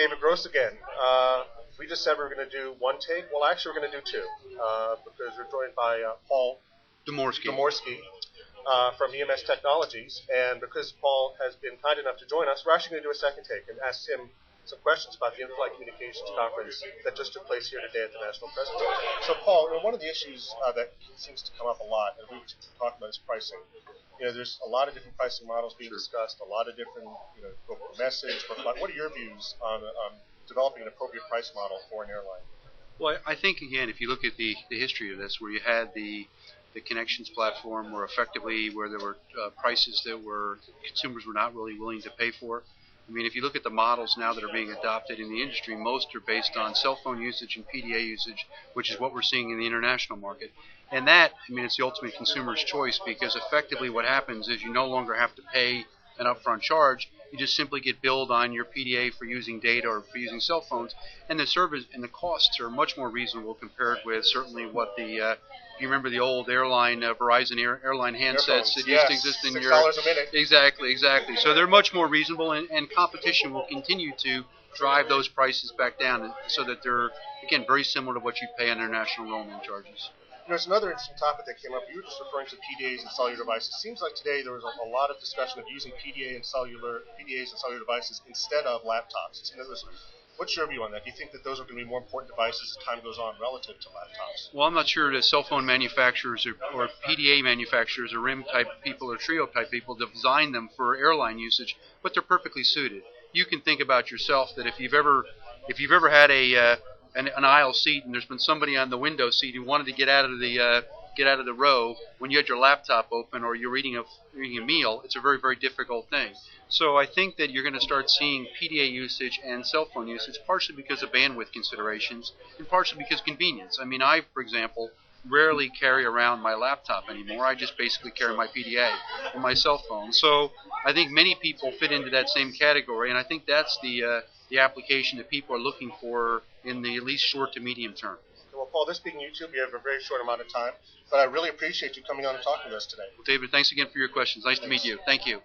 David Gross again. We just said we were going to do one take. Well, actually, we're going to do two because we're joined by Paul Domorski. From EMS Technologies. And because Paul has been kind enough to join us, we're actually going to do a second take and ask him some questions about the In-Flight Communications Conference that just took place here today at the National Press Club. So, Paul, one of the issues that seems to come up a lot, and we were talking about, is pricing. There's a lot of different pricing models being discussed, a lot of different, go for message, for flight. What are your views on developing an appropriate price model for an airline? Well, I think, again, if you look at the history of this, where you had the connections platform where there were prices that consumers were not really willing to pay for. I mean, if you look at the models now that are being adopted in the industry, most are based on cell phone usage and PDA usage, which is what we're seeing in the international market. And that, it's the ultimate consumer's choice, because effectively what happens is you no longer have to pay an upfront charge. You just simply get billed on your PDA for using data or for using cell phones, and the service and the costs are much more reasonable compared with certainly what if you remember the old airline Verizon airline handsets that used to exist in your $6 a minute. Exactly. So they're much more reasonable, and competition will continue to drive those prices back down, so that they're, again, very similar to what you pay on international roaming charges. There's another interesting topic that came up. You were just referring to PDAs and cellular devices. It seems like today there was a lot of discussion of using PDAs and cellular devices instead of laptops. What's your view on that? Do you think that those are going to be more important devices as time goes on relative to laptops? Well, I'm not sure that cell phone manufacturers or PDA manufacturers or RIM-type people or Trio-type people design them for airline usage, but they're perfectly suited. You can think about yourself that if you've ever had an aisle seat and there's been somebody on the window seat who wanted to get out of the row when you had your laptop open or you're eating a meal, it's a very, very difficult thing. So I think that you're going to start seeing PDA usage and cell phone usage, partially because of bandwidth considerations and partially because of convenience. I, for example, rarely carry around my laptop anymore. I just basically carry my PDA and my cell phone. So I think many people fit into that same category, and I think that's the application that people are looking for in the at least short to medium term. Well, Paul, this being YouTube, we have a very short amount of time, but I really appreciate you coming on and talking to us today. Well, David, thanks again for your questions. Nice to meet you. Thank you.